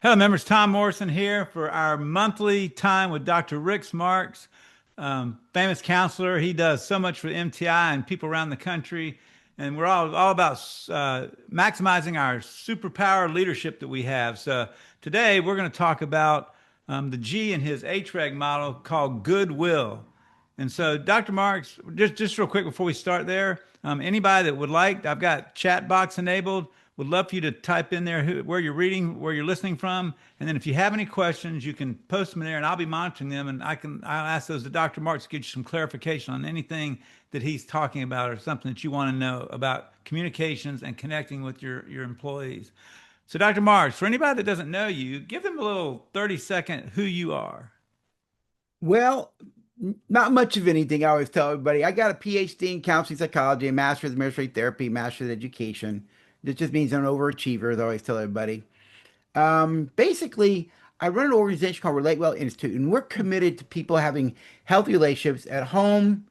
Hello, members. Tom Morrison here for our monthly time with Dr. Rick Marks, famous counselor. He does so much for the MTI and people around the country. And we're all about maximizing our superpower leadership that we have. So today we're going to talk about the G in his H-REG model called goodwill. And so, Dr. Marks, just real quick before we start there, anybody that would like, I've got chat box enabled. Would love for you to type in there where you're reading, where you're listening from, and then if you have any questions, you can post them in there, and I'll be monitoring them, and I'll ask those to Dr. Marks to get you some clarification on anything that he's talking about or something that you want to know about communications and connecting with your employees. So, Dr. Marks, for anybody that doesn't know you, give them a little 30-second who you are. Well, not much of anything. I always tell everybody I got a PhD in counseling psychology, a master's in administrative therapy, master's in education. This just means I'm an overachiever, as I always tell everybody. Basically, I run an organization called Relate Well Institute, and we're committed to people having healthy relationships at home,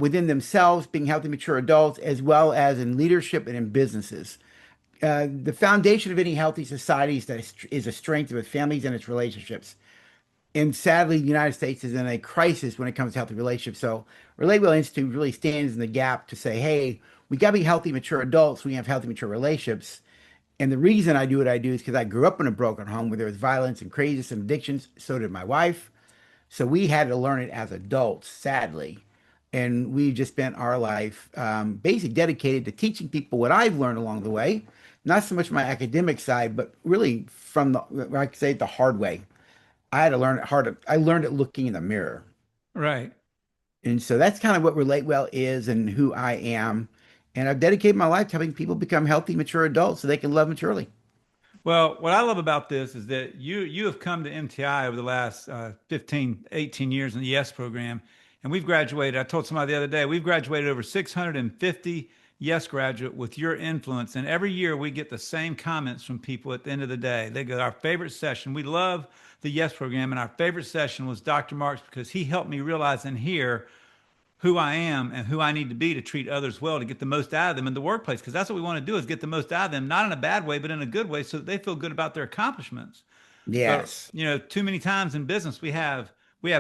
within themselves, being healthy, mature adults, as well as in leadership and in businesses. The foundation of any healthy society is a strength of its families and its relationships. And sadly, the United States is in a crisis when it comes to healthy relationships. So, Relate Well Institute really stands in the gap to say, hey, we got to be healthy, mature adults. We have healthy, mature relationships. And the reason I do what I do is because I grew up in a broken home where there was violence and craziness and addictions. So did my wife. So we had to learn it as adults, sadly. And we just spent our life basically dedicated to teaching people what I've learned along the way. Not so much my academic side, but really from I could say it the hard way. I had to learn it hard. I learned it looking in the mirror. Right. And so that's kind of what Relate Well is and who I am. And I've dedicated my life to helping people become healthy, mature adults so they can love maturely. Well, what I love about this is that you have come to MTI over the last 15, 18 years in the YES program, and we've graduated. I told somebody the other day, we've graduated over 650 YES graduate with your influence. And every year we get the same comments from people at the end of the day. They go, our favorite session, we love the YES program, and our favorite session was Dr. Marks because he helped me realize and hear who I am and who I need to be to treat others well to get the most out of them in the workplace. Because that's what we want to do is get the most out of them, not in a bad way, but in a good way so that they feel good about their accomplishments. But Yes. too many times in business we have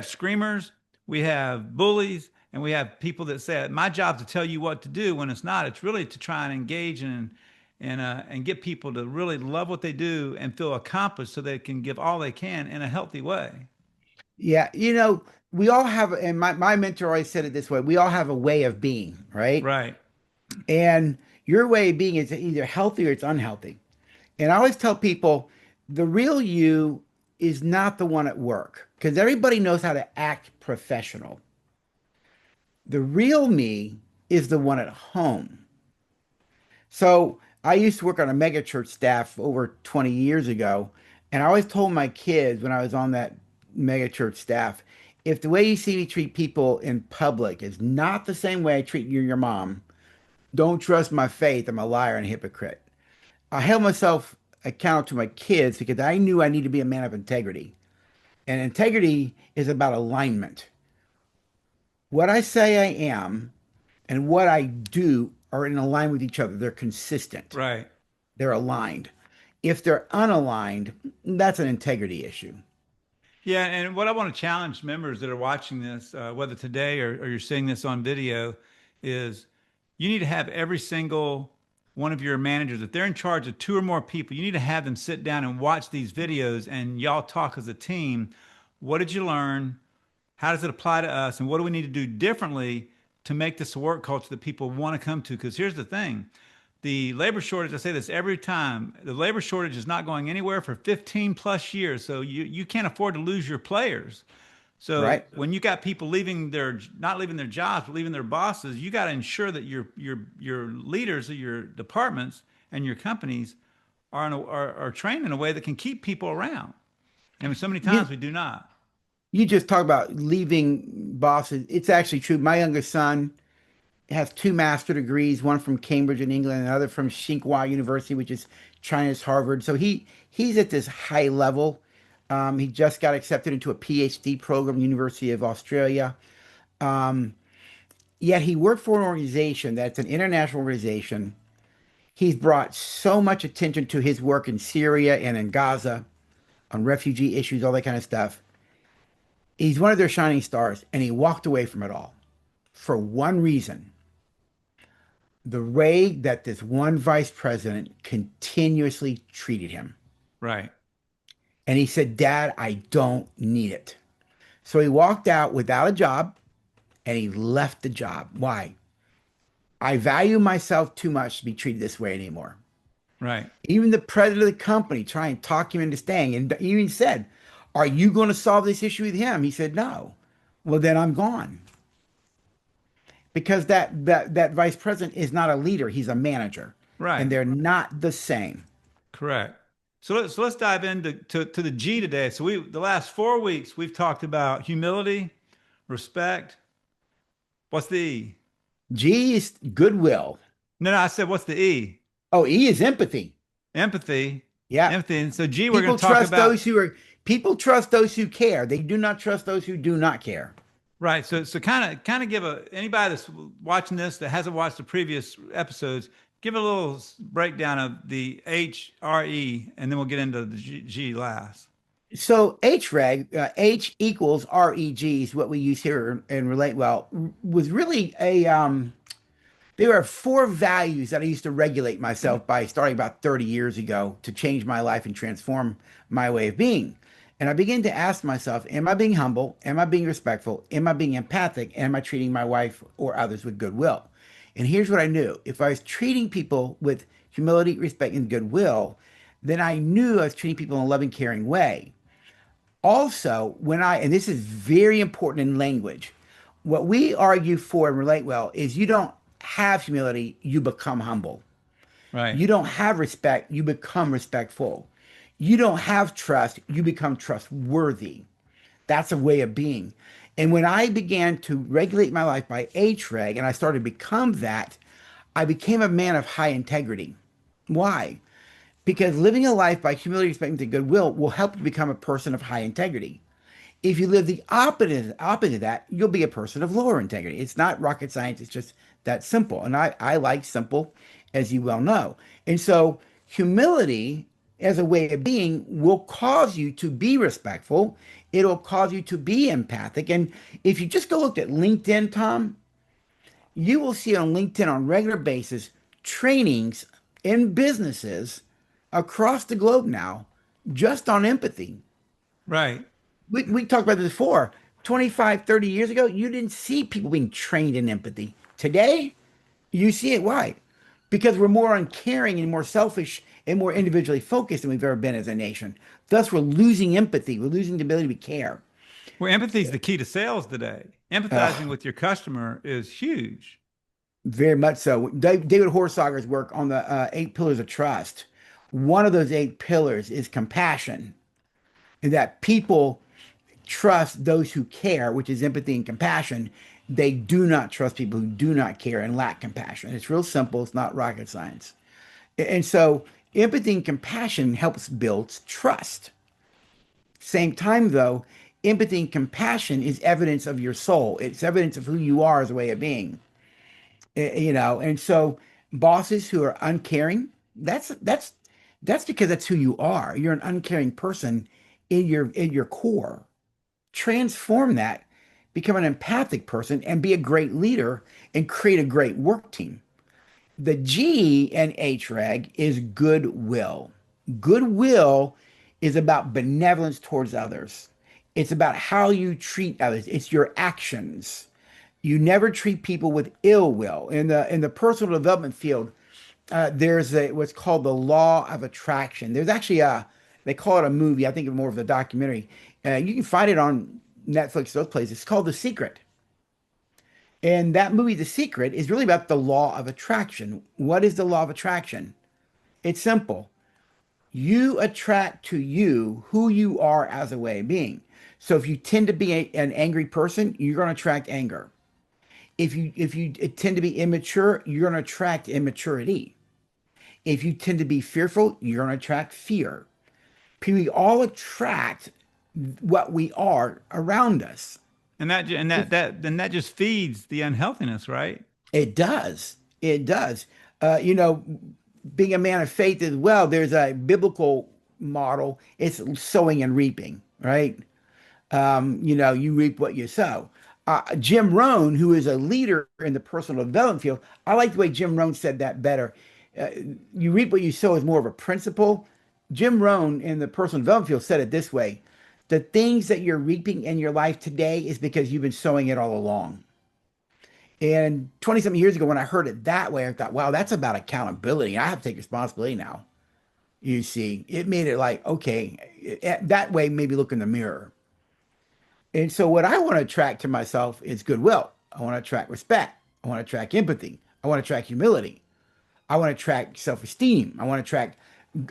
screamers, we have bullies, and we have people that say my job's to tell you what to do when it's not. It's really to try and engage and get people to really love what they do and feel accomplished so they can give all they can in a healthy way. Yeah. We all have, and my mentor always said it this way, we all have a way of being, right? Right. And your way of being is either healthy or it's unhealthy. And I always tell people the real you is not the one at work because everybody knows how to act professional. The real me is the one at home. So I used to work on a mega church staff over 20 years ago. And I always told my kids when I was on that mega church staff, if the way you see me treat people in public is not the same way I treat you, your mom, don't trust my faith. I'm a liar and a hypocrite. I held myself accountable to my kids because I knew I needed to be a man of integrity. And integrity is about alignment. What I say I am and what I do are in line with each other. They're consistent. Right. They're aligned. If they're unaligned, that's an integrity issue. Yeah, and what I want to challenge members that are watching this, whether today or you're seeing this on video, is you need to have every single one of your managers, if they're in charge of two or more people, you need to have them sit down and watch these videos and y'all talk as a team. What did you learn? How does it apply to us? And what do we need to do differently to make this a work culture that people want to come to? Because here's the thing, the labor shortage, I say this every time, the labor shortage is not going anywhere for 15 plus years. So you can't afford to lose your players. So Right? when you got people leaving their not leaving their jobs, but leaving their bosses, you got to ensure that your leaders of your departments and your companies are trained in a way that can keep people around. And so many You, times we do not. you just talk about leaving bosses. It's actually true. My youngest son has two master degrees, one from Cambridge in England, and another from Tsinghua University, which is China's Harvard. So he's at this high level. He just got accepted into a PhD program, University of Australia. Um, Yet he worked for an organization that's an international organization. He's brought so much attention to his work in Syria and in Gaza. on refugee issues, all that kind of stuff. He's one of their shining stars, and he walked away from it all for one reason: the way that this one vice president continuously treated him. Right. And he said, Dad, I don't need it. So he walked out without a job and he left the job. Why? I value myself too much to be treated this way anymore. Right. Even the president of the company tried and talk him into staying. And he even said, Are you going to solve this issue with him? He said, No. Well, then I'm gone. Because that vice president is not a leader, he's a manager. Right. And they're not the same. Correct. So let's dive into to the G today. So we the last 4 weeks we've talked about humility, respect. What's the E? G is goodwill. No, I said what's the E? Oh, E is empathy. Empathy. Yeah. Empathy. And so G, we're going People to talk trust about. those who are people trust those who care. They do not trust those who do not care. Right. So kind of give anybody that's watching this that hasn't watched the previous episodes, give a little breakdown of the H-RE, and then we'll get into the G last. So H-REG, H equals REG is what we use here and relate well, was really there are four values that I used to regulate myself by starting about 30 years ago to change my life and transform my way of being. And I began to ask myself, am I being humble? Am I being respectful? Am I being empathic? Am I treating my wife or others with goodwill? And here's what I knew. If I was treating people with humility, respect, and goodwill, then I knew I was treating people in a loving, caring way. Also, and this is very important in language, what we argue for and relate well is you don't have humility, you become humble. Right. You don't have respect, you become respectful. You don't have trust, you become trustworthy. That's a way of being. And when I began to regulate my life by H-REG and I started to become that, I became a man of high integrity. Why? Because living a life by humility, respect, and goodwill will help you become a person of high integrity. If you live the opposite of that, you'll be a person of lower integrity. It's not rocket science, it's just that simple. And I like simple, as you well know. And so humility as a way of being will cause you to be respectful. It'll cause you to be empathic. And if you just go look at LinkedIn, Tom, you will see on LinkedIn on a regular basis trainings in businesses across the globe now just on empathy. Right. We talked about this before. 25, 30 years ago, you didn't see people being trained in empathy. Today, you see it. Why? Because we're more uncaring and more selfish and more individually focused than we've ever been as a nation. Thus, we're losing empathy. We're losing the ability to care. Well, empathy is the key to sales today. Empathizing Uh, with your customer is huge. Very much so. David Horsager's work on the eight pillars of trust. One of those eight pillars is compassion, and that people trust those who care, which is empathy and compassion. They do not trust people who do not care and lack compassion. It's real simple. It's not rocket science. And so empathy and compassion helps build trust. Same time, though, empathy and compassion is evidence of your soul. It's evidence of who you are as a way of being. And so bosses who are uncaring, that's because that's who you are. You're an uncaring person in your core. Transform that, become an empathic person, and be a great leader and create a great work team. The G in H-REG is goodwill. Goodwill is about benevolence towards others. It's about how you treat others. It's your actions. You never treat people with ill will. In the personal development field, there's what's called the law of attraction. There's actually they call it a movie. I think it's more of a documentary. You can find it on Netflix, those places. It's called The Secret. And that movie, The Secret, is really about the law of attraction. What is the law of attraction? It's simple. You attract to you who you are as a way of being. So if you tend to be an angry person, you're going to attract anger. If you tend to be immature, you're going to attract immaturity. If you tend to be fearful, you're going to attract fear. We all attract what we are around us. And that just feeds the unhealthiness, right? It does. It does. Uh, you know, Being a man of faith as well, there's a biblical model, it's sowing and reaping, right? You reap what you sow. Jim Rohn, who is a leader in the personal development field, I like the way Jim Rohn said that better. Uh, you reap what you sow is more of a principle. Jim Rohn in the personal development field said it this way: the things that you're reaping in your life today is because you've been sowing it all along. And 20 something years ago, when I heard it that way, I thought, wow, that's about accountability. I have to take responsibility now. You see, it made it like, okay, that way, maybe look in the mirror. And so, what I want to attract to myself is goodwill. I want to attract respect. I want to attract empathy. I want to attract humility. I want to attract self esteem. I want to attract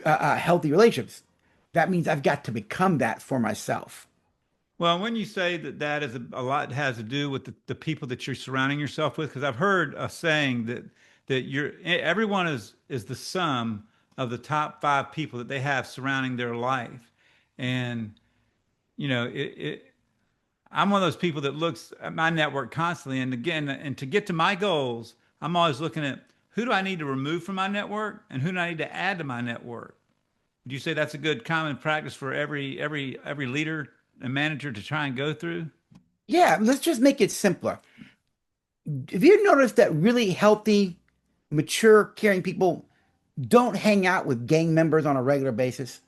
healthy relationships. That means I've got to become that for myself. Well, when you say that that is a lot has to do with the people that you're surrounding yourself with, because I've heard a saying that everyone is the sum of the top five people that they have surrounding their life, and I'm one of those people that looks at my network constantly, and again, and to get to my goals, I'm always looking at who do I need to remove from my network and who do I need to add to my network. Do you say that's a good common practice for every leader and manager to try and go through? Yeah, let's just make it simpler. Have you noticed that really healthy, mature, caring people don't hang out with gang members on a regular basis?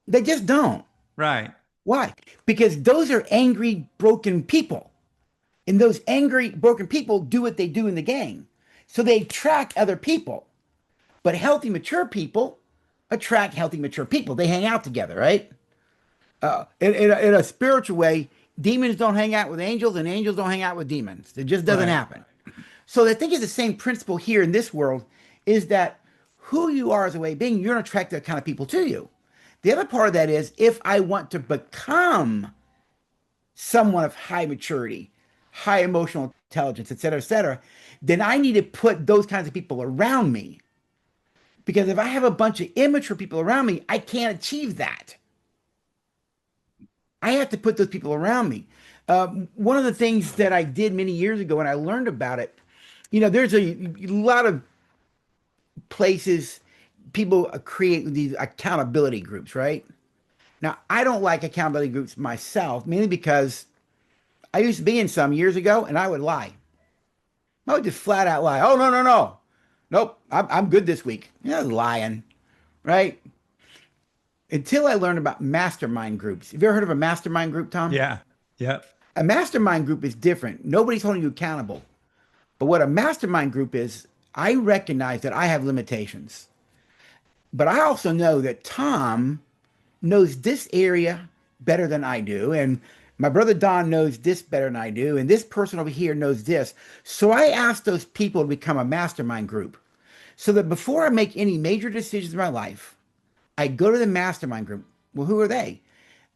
They just don't. Right, Why? Because those are angry, broken people. And those angry, broken people do what they do in the gang. So they attract other people. But healthy, mature people attract healthy, mature people. They hang out together, right? In a spiritual way, demons don't hang out with angels and angels don't hang out with demons. It just doesn't right. happen. So I think it's the same principle here in this world is that who you are as a way of being, you're going to attract that kind of people to you. The other part of that is if I want to become someone of high maturity, high emotional intelligence, et cetera, then I need to put those kinds of people around me. Because if I have a bunch of immature people around me, I can't achieve that. I have to put those people around me. One of the things that I did many years ago when I learned about it, there's a lot of places people create these accountability groups, right? Now, I don't like accountability groups myself, mainly because I used to be in some years ago and I would lie. I would just flat out lie. Oh, no, no, no. Nope, I'm good this week. Lying, right? Until I learned about mastermind groups. Have you ever heard of a mastermind group, Tom? Yeah, yep. A mastermind group is different. Nobody's holding you accountable. But what a mastermind group is, I recognize that I have limitations. But I also know that Tom knows this area better than I do. And my brother Don knows this better than I do. And this person over here knows this. So I asked those people to become a mastermind group so that before I make any major decisions in my life, I go to the mastermind group. Well, who are they?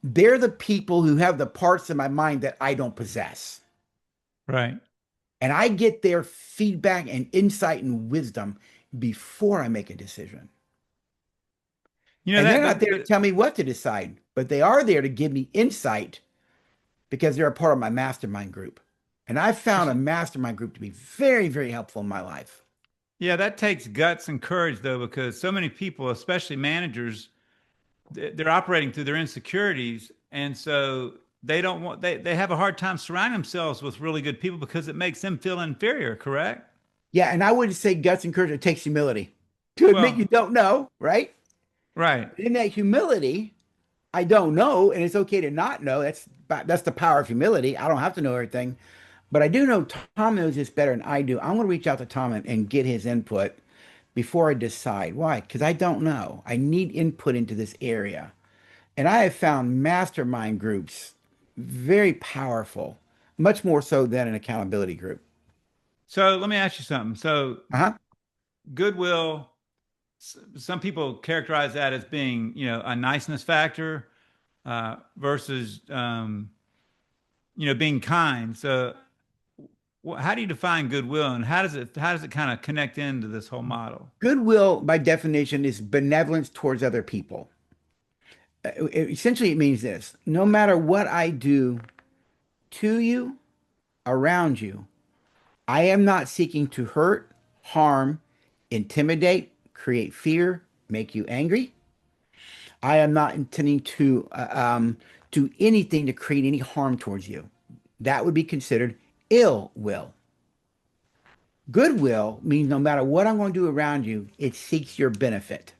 They're the people who have the parts of my mind that I don't possess. Right. And I get their feedback and insight and wisdom before I make a decision. You know And they're that not there to the tell me what to decide, but they are there to give me insight because they're a part of my mastermind group. And I've found a mastermind group to be very, very helpful in my life. yeah, that takes guts and courage though, because so many people, especially managers, they're operating through their insecurities, and so they have a hard time surrounding themselves with really good people because it makes them feel inferior. Correct? Yeah, and I wouldn't say guts and courage, it takes humility to admit you Well, don't know, right? right. In that humility, I don't know, and it's okay to not know. That's the power of humility. I don't have to know everything, but I do know Tom knows this better than I do. I'm going to reach out to Tom and get his input before I decide. Why? Because I don't know. I need input into this area. And I have found mastermind groups very powerful, much more so than an accountability group. So let me ask you something. So Uh-huh. goodwill, some people characterize that as being, a niceness factor versus, being kind. So how do you define goodwill, and how does it kind of connect into this whole model? Goodwill, by definition, is benevolence towards other people. Essentially, it means this: no matter what I do to you, around you, I am not seeking to hurt, harm, intimidate, create fear, make you angry. I am not intending to do anything to create any harm towards you. That would be considered ill will. Goodwill means no matter what I'm going to do around you, it seeks your benefit.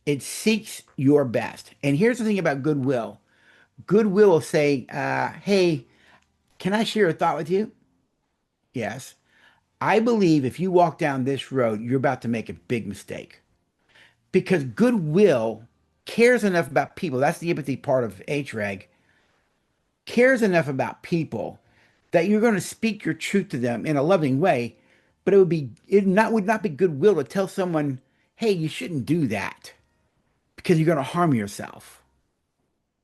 It seeks your best. And here's the thing about goodwill. Goodwill will say, hey, can I share a thought with you? Yes. I believe if you walk down this road, you're about to make a big mistake because goodwill cares enough about people. That's the empathy part of H-REG. Cares enough about people that you're going to speak your truth to them in a loving way, but it would not be goodwill to tell someone, hey, you shouldn't do that because you're going to harm yourself.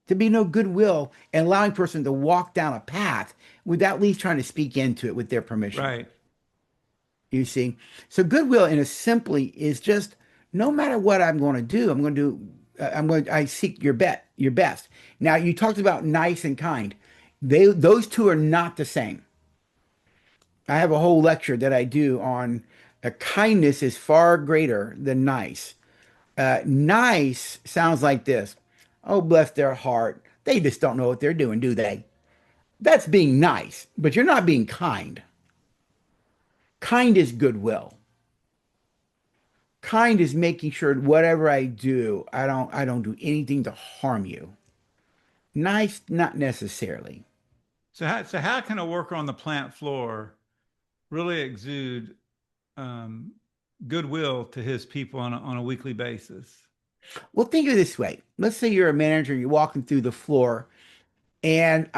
To be no goodwill and allowing a person to walk down a path without at least trying to speak into it with their permission. Right. You see? So goodwill in a simply is just no matter what I'm going to do, I seek your best. Now you talked about nice and kind. Those two are not the same. I have a whole lecture that I do on kindness is far greater than nice. Nice sounds like this. Oh, bless their heart. They just don't know what they're doing, do they? That's being nice, but you're not being kind. Kind is goodwill. Kind is making sure whatever I do, I don't do anything to harm you. Nice, not necessarily. So how can a worker on the plant floor really exude um, goodwill to his people on a weekly basis? Well, think of it this way. Let's say you're a manager, you're walking through the floor, and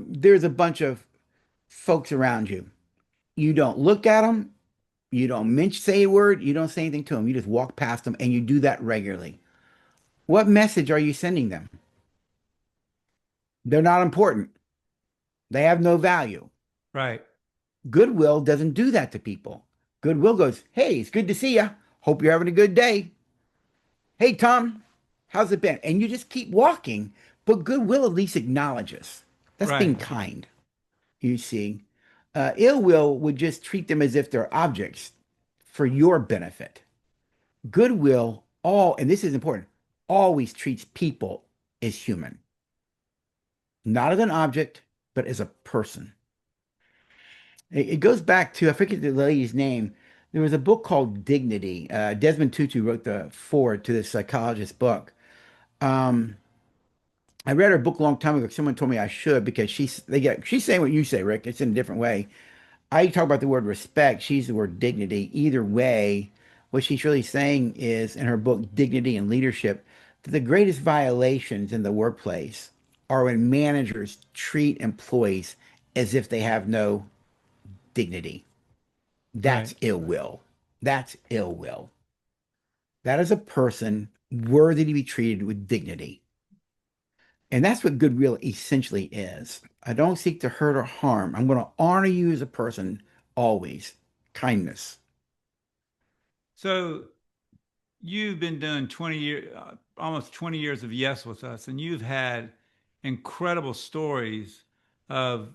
there's a bunch of folks around you. You don't look at them, you don't say a word, you don't say anything to them. You just walk past them, and you do that regularly. What message are you sending them? They're not important. They have no value. Right. Goodwill doesn't do that to people. Goodwill goes, hey, it's good to see you. Hope you're having a good day. Hey, Tom, how's it been? And you just keep walking, but goodwill at least acknowledges. That's being Right. kind, you see. Ill will would just treat them as if they're objects for your benefit. Goodwill, and this is important, always treats people as human, not as an object, but as a person. It goes back to, I forget the lady's name. There was a book called Dignity. Desmond Tutu wrote the foreword to this psychologist book. Um, I read her book a long time ago. Someone told me I should because she's saying what you say, Rick. It's in a different way. I talk about the word respect. She's the word dignity. Either way, what she's really saying is in her book, Dignity and Leadership, that the greatest violations in the workplace are when managers treat employees as if they have no dignity. That's Right. ill will. That's ill will. That is a person worthy to be treated with dignity. And that's what goodwill essentially is. I don't seek to hurt or harm. I'm going to honor you as a person always. Kindness. So you've been doing 20 years, almost 20 years of Yes with us, and you've had incredible stories of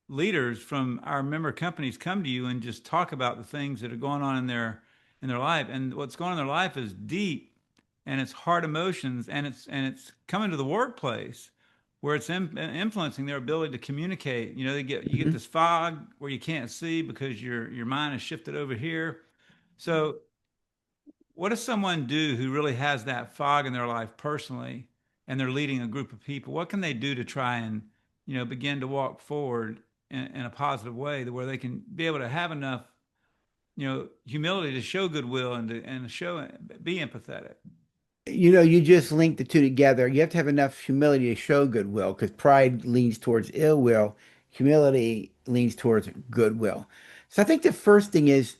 leaders from our member companies come to you and just talk about the things that are going on in their life. And what's going on in their life is deep and it's hard emotions and it's coming to the workplace where it's influencing their ability to communicate. You know, you get Mhm. this fog where you can't see because your mind is shifted over here. So what does someone do who really has that fog in their life personally and they're leading a group of people? What can they do to try and, begin to walk forward in a positive way where they can be able to have enough, humility to show goodwill and to show, be empathetic? You just link the two together. You have to have enough humility to show goodwill because pride leans towards ill will. Humility leans towards goodwill. So I think the first thing is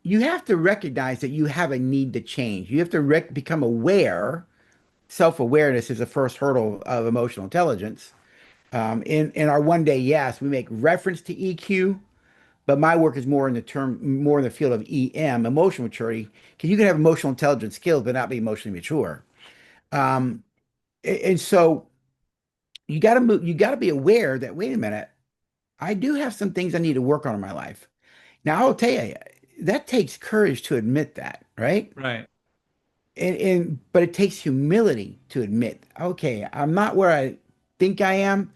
you have to recognize that you have a need to change. You have to become aware. Self-awareness is the first hurdle of emotional intelligence. In our one day yes, we make reference to EQ, but my work is more in the field of EM, emotional maturity, because you can have emotional intelligence skills but not be emotionally mature. Um, and so you got to move. You got to be aware that wait a minute, I do have some things I need to work on in my life. Now I'll tell you that takes courage to admit that, right? Right. but it takes humility to admit, okay, I'm not where I think I am,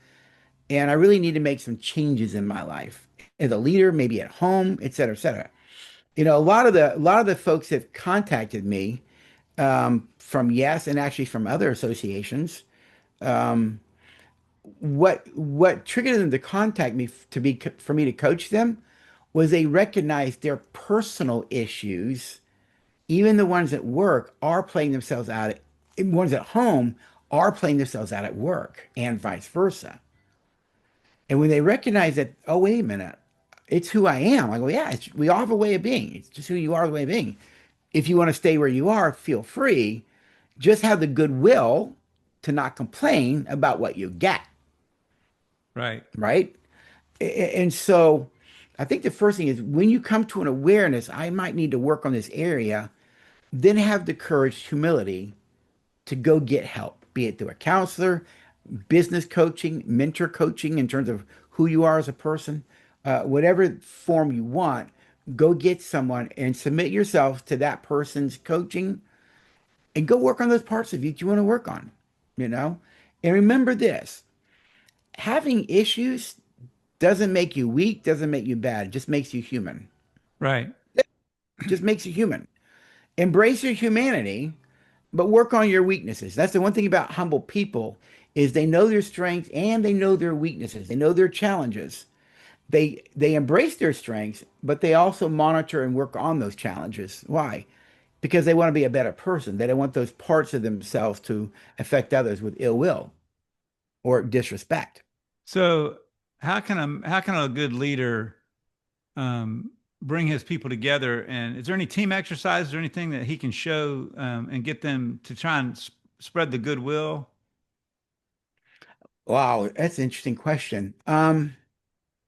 and I really need to make some changes in my life as a leader, maybe at home, et cetera, et cetera. A lot of the folks have contacted me from Yes and actually from other associations. Um, what triggered them to contact me for me to coach them was they recognized their personal issues, even the ones at work, are playing themselves out. Ones at home are playing themselves out at work, and vice versa. And when they recognize that, oh, wait a minute, it's who I am. I go, yeah, we all have a way of being. It's just who you are, the way of being. If you want to stay where you are, feel free. Just have the goodwill to not complain about what you get, Right. right? And so I think the first thing is when you come to an awareness, I might need to work on this area, then have the courage, humility to go get help, be it through a counselor, business coaching, mentor coaching in terms of who you are as a person, whatever form you want, go get someone and submit yourself to that person's coaching and go work on those parts of you that you want to work on, you know? And remember this, having issues doesn't make you weak, doesn't make you bad. It just makes you human. Right. Just makes you human. Embrace your humanity, but work on your weaknesses. That's the one thing about humble people is they know their strengths and they know their weaknesses. They know their challenges. They embrace their strengths, but they also monitor and work on those challenges. Why? Because they want to be a better person. They don't want those parts of themselves to affect others with ill will or disrespect. So how can a good leader um, bring his people together? And is there any team exercises or anything that he can show and get them to try and spread the goodwill? Wow, that's an interesting question.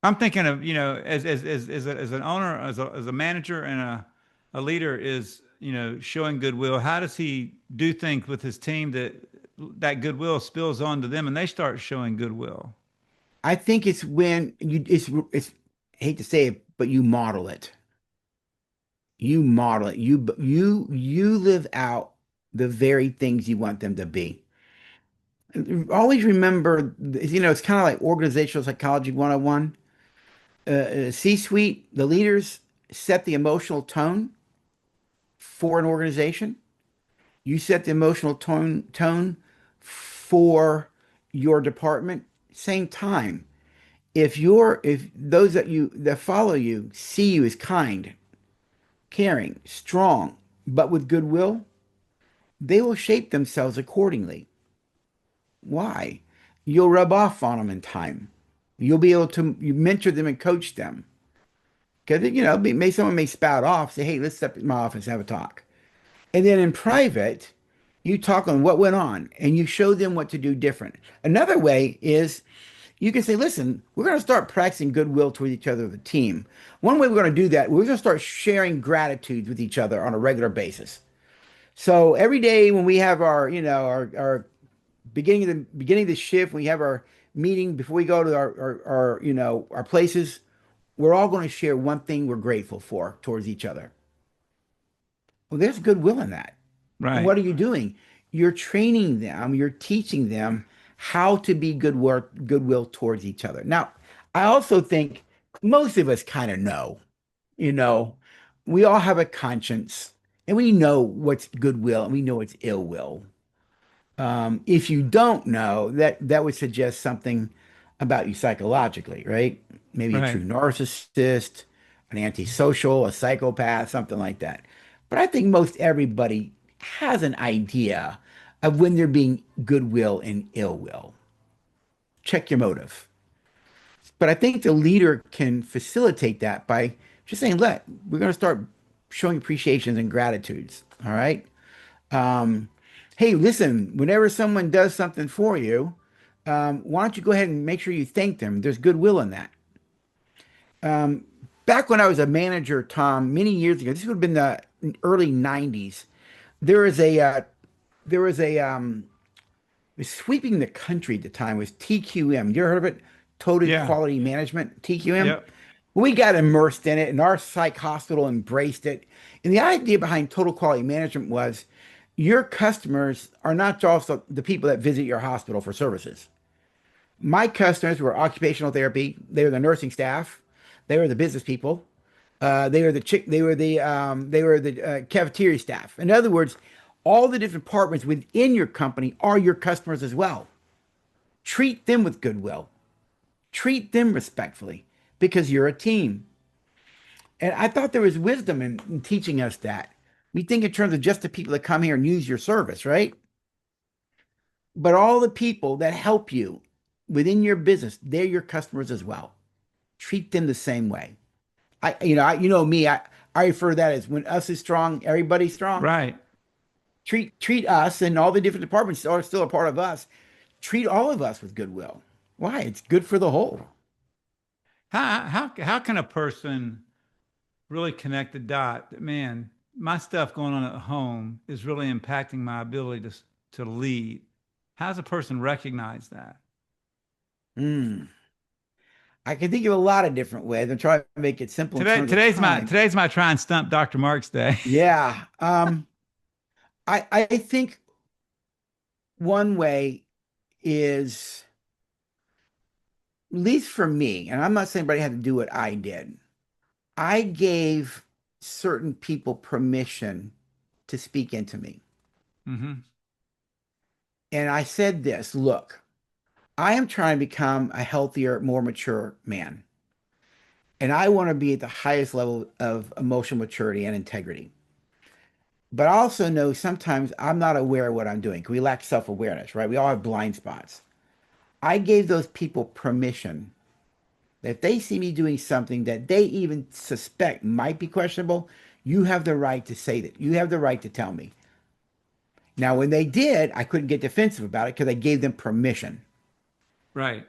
I'm thinking of, as an owner, as a manager and a leader is, showing goodwill. How does he do things with his team that goodwill spills onto them and they start showing goodwill? I think it's when it's I hate to say it, but you model it. You model it. You live out the very things you want them to be. Always remember, it's kind of like organizational psychology 101. C-suite, the leaders set the emotional tone for an organization. You set the emotional tone for your department. Same time. If those that follow you see you as kind, caring, strong, but with goodwill, they will shape themselves accordingly. Why? You'll rub off on them in time. You'll be able to you mentor them and coach them. Because someone may spout off, say, "Hey, let's step in my office, have a talk." And then in private, you talk on what went on and you show them what to do different. Another way is you can say, listen, we're going to start practicing goodwill toward each other as a team. One way we're going to do that, we're going to start sharing gratitudes with each other on a regular basis. So every day when we have our beginning of the shift, we have our meeting before we go to our places, we're all going to share one thing we're grateful for towards each other. Well, there's goodwill in that. And Right. what are you doing? You're training them, you're teaching them how to be goodwill towards each other. Now, I also think most of us kind of know, you know, we all have a conscience and we know what's goodwill and we know what's ill will. If you don't know, that would suggest something about you psychologically, right? Maybe a Right. true narcissist, an antisocial, a psychopath, something like that. But I think most everybody has an idea of when they're being goodwill and ill will. Check your motive. But I think the leader can facilitate that by just saying, "Look, we're going to start showing appreciations and gratitudes." All right. Um, hey, listen, whenever someone does something for you, why don't you go ahead and make sure you thank them? There's goodwill in that. Um, Back when I was a manager, Tom, many years ago, this would have been the early 90s, there was a was sweeping the country at the time was TQM. You ever heard of it? Total Yeah. Quality Management, TQM. Yep. We got immersed in it, and our psych hospital embraced it. And the idea behind total quality management was Your customers are not just the people that visit your hospital for services. My customers were occupational therapy. They were the nursing staff. They were the business people. They were the chick. They were the cafeteria staff. In other words, all the different departments within your company are your customers as well. Treat them with goodwill. Treat them respectfully because you're a team. And I thought there was wisdom in teaching us that. We think in terms of just the people that come here and use your service, right? But all the people that help you within your business, they're your customers as well. Treat them the same way. You know me, I refer to that as when us is strong, everybody's strong. Right. Treat us and all the different departments are still a part of us. Treat all of us with goodwill. Why? It's good for the whole. How can a person really connect the dot that, man, my stuff going on at home is really impacting my ability to lead? How does a person recognize that? Mm. I can think of a lot of different ways. I'm trying to make it simple in terms of time. Today's my try and stump Dr. Marks day. Yeah. I think one way is, at least for me, and I'm not saying anybody had to do what I did. I gave certain people permission to speak into me. Hmm. And I said this, look, I am trying to become a healthier, more mature man. And I want to be at the highest level of emotional maturity and integrity. But I also know sometimes I'm not aware of what I'm doing. We lack self-awareness, right? We all have blind spots. I gave those people permission that if they see me doing something that they even suspect might be questionable, you have the right to say that. You have the right to tell me. Now, when they did, I couldn't get defensive about it because I gave them permission. Right.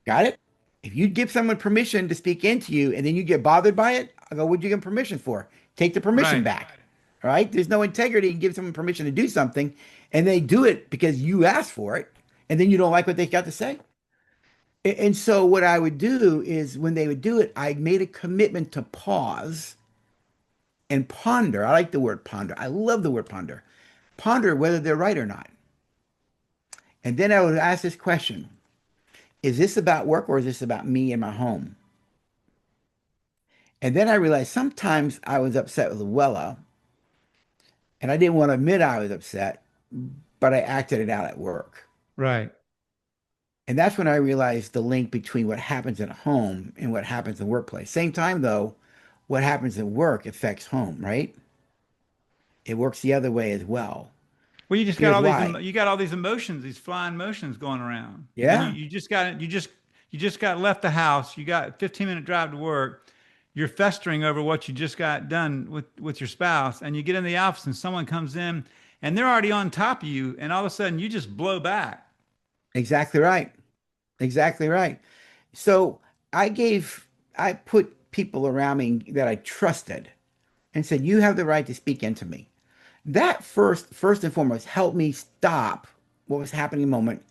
Got it? If you give someone permission to speak into you and then you get bothered by it, I go, what'd you give them permission for? Take the permission Right. back. All right? There's no integrity in giving someone permission to do something and they do it because you asked for it and then you don't like what they got to say. And so what I would do is when they would do it, I made a commitment to pause and ponder. I like the word ponder. I love the word ponder. Ponder whether they're right or not. And then I would ask this question: is this about work or is this about me and my home? And then I realized sometimes I was upset with Luella, and I didn't want to admit I was upset, but I acted it out at work. Right. And that's when I realized the link between what happens at home and what happens in the workplace. Same time, though, what happens at work affects home, right? It works the other way as well. Well, Here's why. you got all these emotions, these flying emotions going around. And then Yeah, you just got left the house. You got a 15-minute drive to work. You're festering over what you just got done with your spouse, and you get in the office and someone comes in and they're already on top of you, and all of a sudden you just blow back. exactly right. Exactly right. So I put people around me that I trusted and said, you have the right to speak into me. That first and foremost, helped me stop what was happening in the moment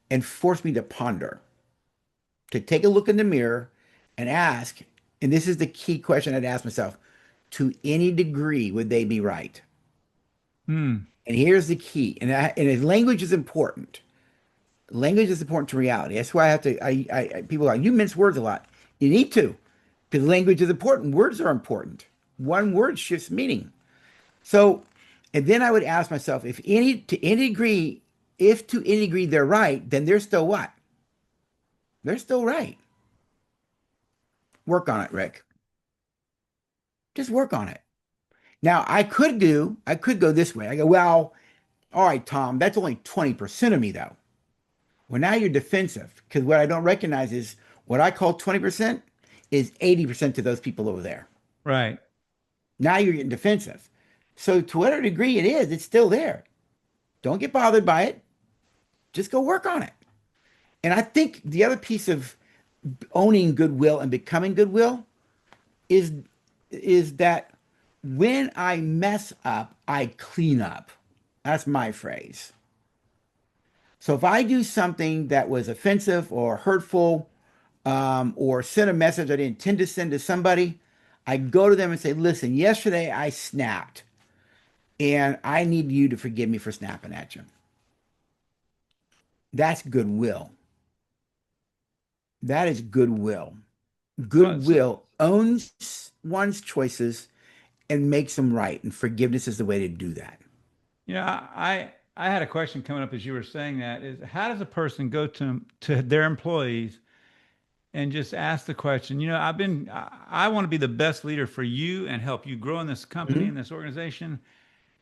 and forced me to ponder, to take a look in the mirror and ask, and this is the key question I'd ask myself, to any degree would they be right? Hmm. And here's the key, and language is important. Language is important to reality. That's why I have to. People are like, you mince words a lot. You need to, because language is important. Words are important. One word shifts meaning. So, and then I would ask myself, if to any degree they're right, then they're still what? They're still right. Work on it, Rick. Just work on it. Now, I could go this way. I go, well, all right, Tom, that's only 20% of me though. Well, now you're defensive because what I don't recognize is what I call 20% is 80% to those people over there. Right. Now you're getting defensive. So to whatever degree it is, it's still there. Don't get bothered by it. Just go work on it. And I think the other piece of owning goodwill and becoming goodwill is is that when I mess up, I clean up. That's my phrase. So if I do something that was offensive or hurtful, or send a message I didn't intend to send to somebody, I go to them and say, listen, yesterday I snapped. and I need you to forgive me for snapping at you. That's goodwill. That is goodwill. Well, so, Goodwill owns one's choices and makes them right, and forgiveness is the way to do that. I had a question coming up as you were saying that is how does a person go to their employees and just ask the question, I want to be the best leader for you and help you grow in this company, in Mhm. this organization.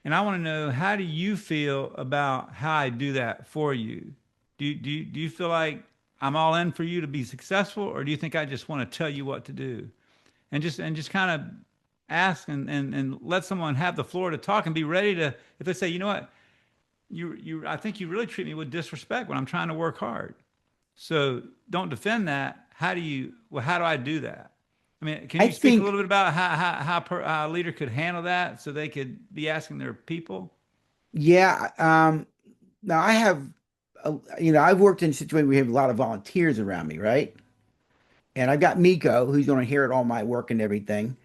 And I want to know, how do you feel about how I do that for you? Do you feel like I'm all in for you to be successful, or do you think I just want to tell you what to do? And just kind of ask and let someone have the floor to talk and be ready to, if they say, you know what, I think you really treat me with disrespect when I'm trying to work hard. So don't defend that. How do I do that? I mean, can I you speak a think, little bit about how a leader could handle that so they could be asking their people? yeah, now I have, I've worked in situations where we have a lot of volunteers around me, right? And I've got Miko, who's going to inherit all my work and everything.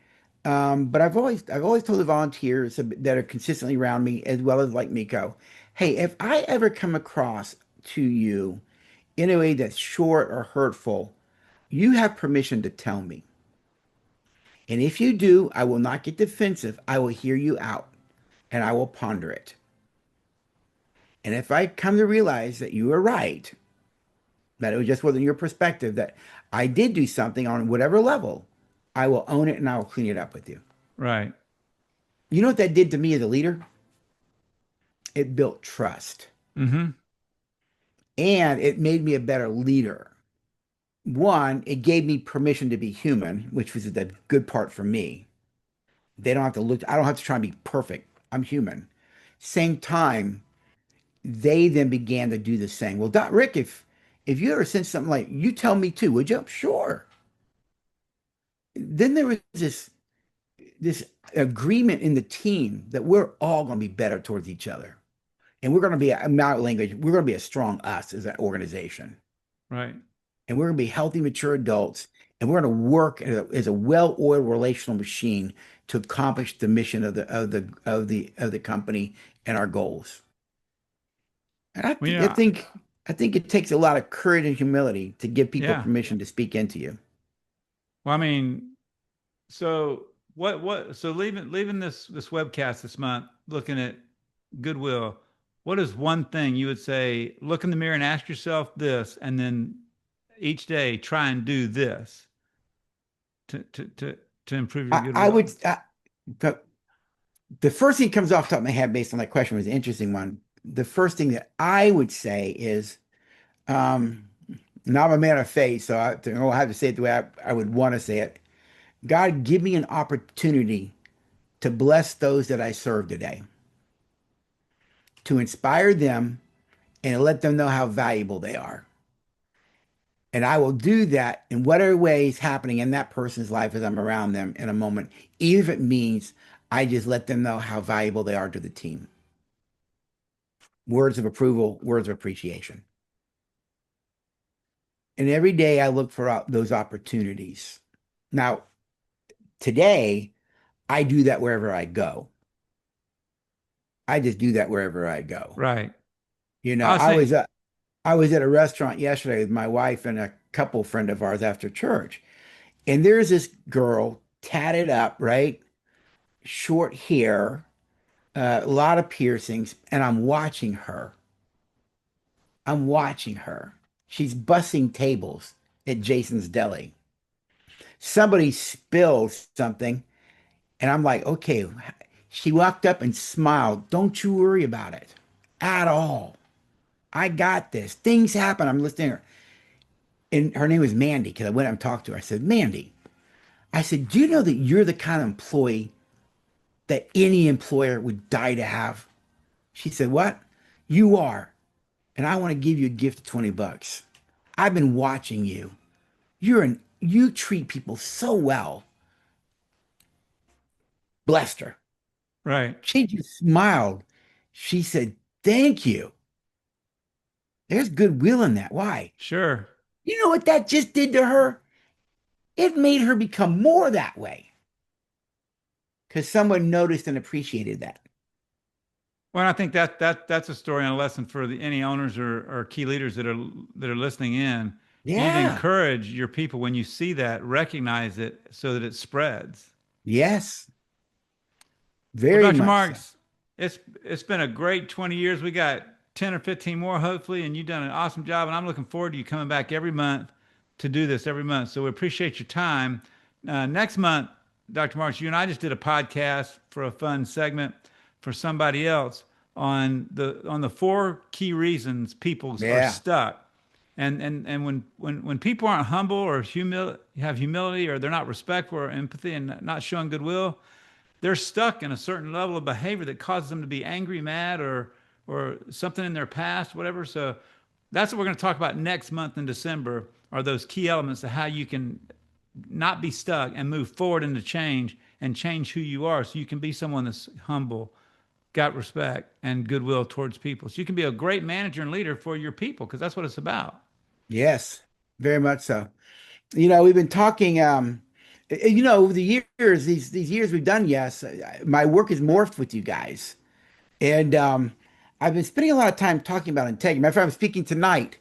But I've always told the volunteers that are consistently around me, as well as like Miko, hey, if I ever come across to you in a way that's short or hurtful, you have permission to tell me. And if you do, I will not get defensive. I will hear you out and I will ponder it. And if I come to realize that you are right, that it was just wasn't your perspective, that I did do something on whatever level, I will own it and I will clean it up with you. Right. You know what that did to me as a leader? It built trust Mm-hmm. and it made me a better leader. One, it gave me permission to be human, which was the good part for me. They don't have to look, I don't have to try and be perfect. I'm human. Same time, they then began to do the same. Well, Doc Rick, if you ever sense something like, you tell me too, would you? Sure. Then there was this agreement in the team that we're all going to be better towards each other. And we're going to be, in my language, we're going to be a strong us as an organization. Right. And we're going to be healthy, mature adults. And we're going to work as a well-oiled relational machine to accomplish the mission of the company and our goals. And I Well, think I think I think it takes a lot of courage and humility to give people yeah. permission to speak into you. Well, I mean, so so leaving this webcast this month, looking at goodwill, what is one thing you would say, look in the mirror and ask yourself this, and then each day try and do this to improve your I goodwill? would the, the first thing that comes off the top of my head based on that question was an interesting one. The first thing that I would say is, um, now I'm a man of faith, so I'll have to say it the way I would want to say it. God, give me an opportunity to bless those that I serve today, to inspire them and let them know how valuable they are. And I will do that in whatever way is happening in that person's life as I'm around them in a moment, even if it means I just let them know how valuable they are to the team. Words of approval, words of appreciation. And every day I look for those opportunities. Now, today, I do that wherever I go. I just do that wherever I go. Right. You know, I was I saying, was uh, I was at a restaurant yesterday with my wife and a couple friend of ours after church, and there's this girl tatted up, right? Short hair, a lot of piercings, and I'm watching her. I'm watching her. She's bussing tables at Jason's Deli. Somebody spilled something, and I'm like, okay. She walked up and smiled. Don't you worry about it at all. I got this. Things happen. I'm listening to her. And her name was Mandy because I went up and talked to her. I said, Mandy, I said, do you know that you're the kind of employee that any employer would die to have? She said, what? You are. And I want to give you a gift of 20 bucks. I've been watching you. You treat people so well. Blessed her. right. She just smiled. She said, thank you. There's goodwill in that. Why? Sure. You know what that just did to her? It made her become more that way because someone noticed and appreciated that. Well, I think that's a story and a lesson for any owners or key leaders that are listening in. You need to Yeah. encourage your people when you see that, recognize it so that it spreads. Yes. Well, Very Dr. much so. Marks, it's been a great 20 years. We got 10 or 15 more hopefully, and you've done an awesome job. And I'm looking forward to you coming back every month to do this every month. So we appreciate your time. Next month, Dr. Marks, you and I just did a podcast for a fun segment for somebody else on the four key reasons people are Yeah. stuck. And when people aren't humble or have humility, or they're not respectful or empathy and not showing goodwill, they're stuck in a certain level of behavior that causes them to be angry, mad, or something in their past, whatever. So that's what we're going to talk about next month in December. Are those key elements of how you can not be stuck and move forward into change and change who you are, so you can be someone that's humble, got respect, and goodwill towards people. So you can be a great manager and leader for your people, because that's what it's about. Yes. Very much so. We've been talking, over the years, these years we've done, yes, my work has morphed with you guys. And I've been spending a lot of time talking about integrity. Matter of fact, I'm speaking tonight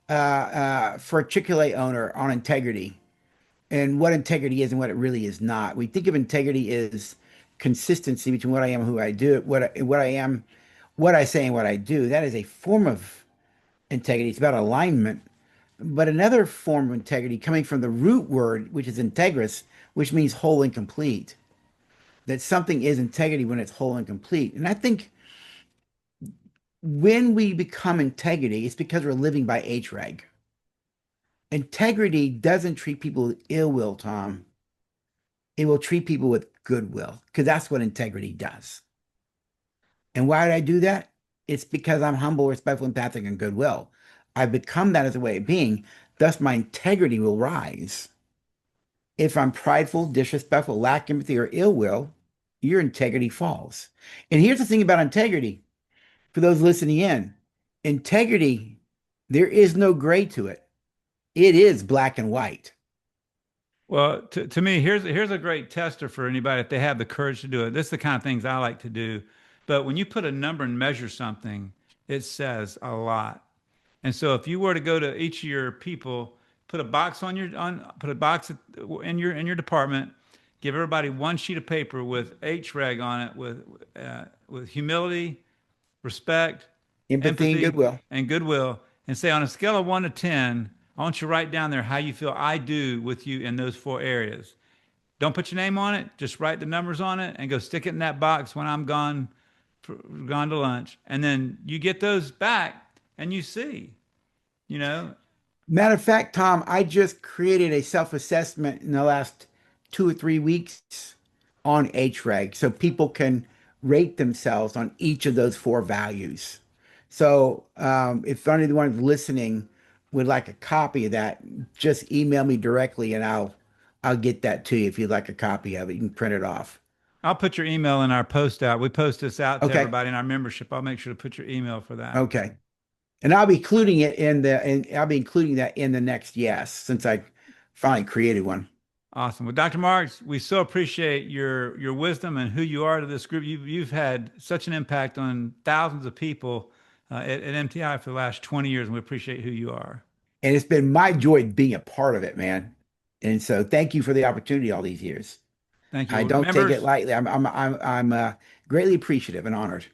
for a Chick-fil-A owner on integrity and what integrity is and what it really is not. We think of integrity as consistency between what I am and who I do, what I am, what I say and what I do. That is a form of integrity. It's about alignment. But another form of integrity coming from the root word, which is integrous, which means whole and complete. That something is integrity when it's whole and complete. And I think when we become integrity, it's because we're living by H-REG. Integrity doesn't treat people with ill will, Tom. It will treat people with goodwill because that's what integrity does. And why did I do that? It's because I'm humble, respectful, empathic, and goodwill. I've become that as a way of being. Thus, my integrity will rise. If I'm prideful, disrespectful, lack empathy, or ill will, your integrity falls. And here's the thing about integrity for those listening in, integrity, there is no gray to it. It is black and white. Well, to me, here's a great tester for anybody if they have the courage to do it. This is the kind of things I like to do. But when you put a number and measure something, it says a lot. And so if you were to go to each of your people, put a box in your department, give everybody one sheet of paper with H-REG on it, with humility, respect, Empathy and empathy, goodwill. and goodwill, and say on a scale of 1 to 10, I want you to write down there how you feel I do with you in those four areas. Don't put your name on it. Just write the numbers on it and go stick it in that box when I'm gone to lunch. And then you get those back and you see, you know, Matter of fact, Tom, I just created a self-assessment in the last 2 or 3 weeks on HREG so people can rate themselves on each of those four values. So if anyone listening would like a copy of that, just email me directly and I'll get that to you if you'd like a copy of it. You can print it off. I'll put your email in our post out. We post this out to Okay. everybody in our membership. I'll make sure to put your email for that. Okay. And I'll be including it in and I'll be including that in the next yes, since I finally created one. Awesome. Well, Dr. Marks, we so appreciate your wisdom and who you are to this group. You've had such an impact on thousands of people at MTI for the last 20 years, and we appreciate who you are. And it's been my joy being a part of it, man. And so thank you for the opportunity all these years. Thank you. I Well, don't take it members, lightly. I'm greatly appreciative and honored.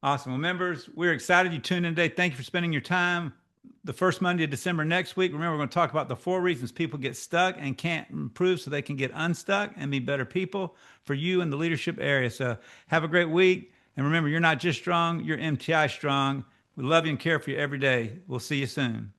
awesome. Well, members, we're excited you tuned in today. Thank you for spending your time. The first Monday of December next week, remember, we're going to talk about the four reasons people get stuck and can't improve so they can get unstuck and be better people for you in the leadership area. So have a great week. And remember, you're not just strong, you're MTI strong. We love you and care for you every day. We'll see you soon.